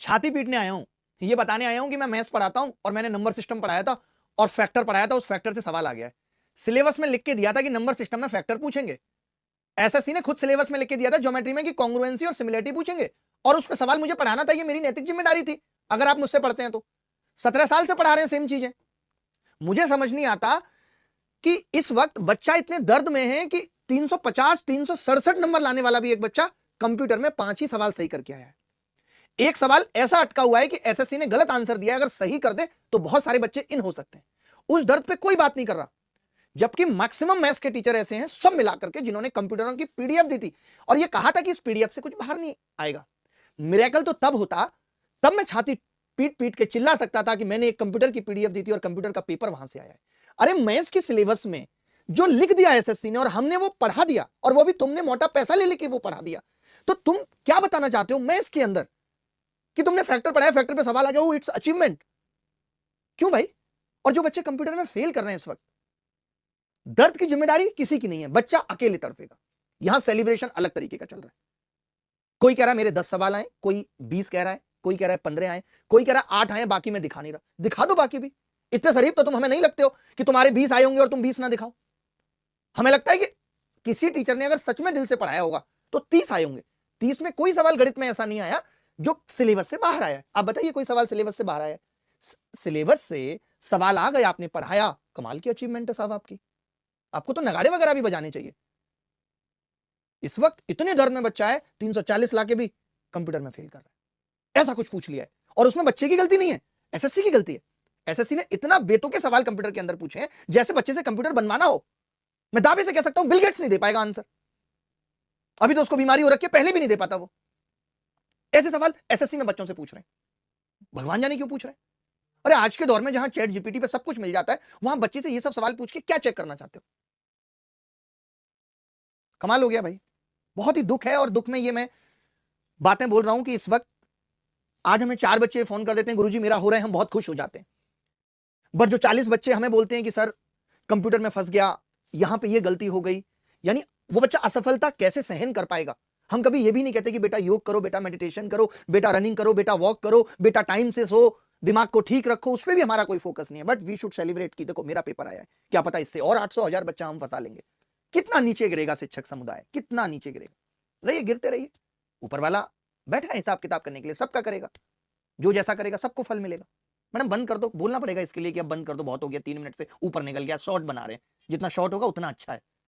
छाती पीटने आया हूं, ये बताने आया हूं कि मैं मैथ्स पढ़ाता हूं और मैंने नंबर सिस्टम पढ़ाया था और फैक्टर पढ़ाया था, उस फैक्टर से सवाल आ गया है। सिलेबस में लिख के दिया था कि नंबर सिस्टम में फैक्टर पूछेंगे। एसएससी ने खुद सिलेबस में लिख के दिया था ज्योमेट्री में कि कॉन्ग्रुएंसी और सिमिलरिटी पूछेंगे, और उस पर सवाल मुझे पढ़ाना था, ये मेरी नैतिक जिम्मेदारी थी। अगर आप मुझसे पढ़ते हैं तो 17 साल से पढ़ा रहे हैं सेम चीजें। मुझे समझ नहीं आता कि इस वक्त बच्चा इतने दर्द में है कि 350 367 नंबर लाने वाला भी एक बच्चा कंप्यूटर में 5 ही सवाल सही करके आया है। एक सवाल ऐसा अटका हुआ है कि एसएससी ने गलत आंसर दिया है, अगर सही कर दे तो बहुत सारे बच्चे इन हो सकते हैं। उस दर्द पे कोई बात नहीं कर रहा, जबकि मैक्सिमम मैथ्स के टीचर ऐसे हैं सब मिलाकर के जिन्होंने कंप्यूटरों की पीडीएफ दी थी और ये कहा था कि इस पीडीएफ से कुछ बाहर नहीं आएगा। मिरेकल तो तब होता, तब मैं छाती पीट पीट के चिल्ला सकता था कि मैंने एक कंप्यूटर की पीडीएफ दी थी और कंप्यूटर का पेपर वहां से आया है। अरे मैथ्स के सिलेबस में जो लिख दिया एसएससी ने और हमने वो पढ़ा दिया, और वो भी तुमने मोटा पैसा ले लेके वो पढ़ा दिया, तो तुम क्या बताना चाहते हो मैथ्स के अंदर कि तुमने फैक्टर पढ़ाया, फैक्टर पे सवाल आ गया, इट्स अचीवमेंट। क्यों भाई? और जो बच्चे कंप्यूटर में फेल कर रहे हैं इस वक्त, दर्द की जिम्मेदारी किसी की नहीं है, बच्चा अकेले तड़पेगा। यहां सेलिब्रेशन अलग तरीके का चल रहा है। कोई कह रहा है मेरे 10 सवाल आए, कोई 20 कह रहा है, कोई कह रहा है 15 आए, कोई कह रहा है 8 आए, बाकी मैं दिखा नहीं रहा। दिखा दो बाकी भी। इतने शरीफ तो तुम हमें नहीं लगते हो कि तुम्हारे 20 आए होंगे और तुम 20 ना दिखाओ। हमें लगता है कि किसी टीचर ने अगर सच में दिल से पढ़ाया होगा तो 30 आए होंगे। 30 में कोई सवाल गणित में ऐसा नहीं आया जो सिलेबस से बाहर आया है। आप बताइए कोई सवाल सिलेबस से बाहर आया है? सिलेबस से सवाल आ गए, आपने पढ़ाया, कमाल की अचीवमेंट है साहब आपकी। आपको तो नगाड़े वगैरह भी बजाने चाहिए। इस वक्त इतने दर्द में बच्चा है, 340 लाके भी कंप्यूटर में फेल कर रहा है। ऐसा कुछ पूछ लिया है और उसमें बच्चे की गलती नहीं है, एसएससी की गलती है। एसएससी ने इतना बेतुके सवाल कंप्यूटर के अंदर पूछे हैं जैसे बच्चे से कंप्यूटर बनवाना हो। मैं दावे से कह सकता हूं बिल गेट्स नहीं दे पाएगा आंसर। अभी तो उसको बीमारी हो रखी है, पहले भी नहीं दे पाता वो। ऐसे सवाल एसएससी में बच्चों से पूछ रहे हैं, भगवान जाने क्यों पूछ रहे हैं। अरे आज के दौर में जहां चैट जीपीटी पे सब कुछ मिल जाता है, वहां बच्चे से ये सब सवाल पूछ के क्या चेक करना चाहते हो? कमाल हो गया भाई। बहुत ही दुख है, और दुख में ये मैं बातें बोल रहा हूं कि इस वक्त आज हमें 4 बच्चे फोन कर देते हैं, गुरुजी मेरा हो रहा है, हम बहुत खुश हो जाते हैं। बट जो 40 बच्चे हमें बोलते हैं कि सर कंप्यूटर में फंस गया, यहां पे ये गलती हो गई, यानी वो बच्चा असफलता कैसे सहन कर पाएगा? हम कभी ये भी नहीं कहते कि बेटा योग करो, बेटा मेडिटेशन करो, बेटा रनिंग करो, बेटा वॉक करो, बेटा टाइम से सो, दिमाग को ठीक रखो, उस पर भी हमारा कोई फोकस नहीं है। बट वी शुड सेलिब्रेट कि देखो मेरा पेपर आया है, क्या पता इससे और 800 1000 बच्चा हम फंसा लेंगे। कितना नीचे गिरेगा शिक्षक समुदाय, कितना नीचे गिरेगा। रहिए, गिरते रहिए, ऊपर वाला बैठा है हिसाब किताब करने के लिए, सबका करेगा। जो जैसा करेगा सबको फल मिलेगा। मैडम बंद कर दो, बोलना पड़ेगा इसके लिए कि अब बंद कर दो, बहुत हो गया, 3 मिनट से ऊपर निकल गया, शॉर्ट बना रहे हैं, जितना शॉर्ट होगा उतना अच्छा है।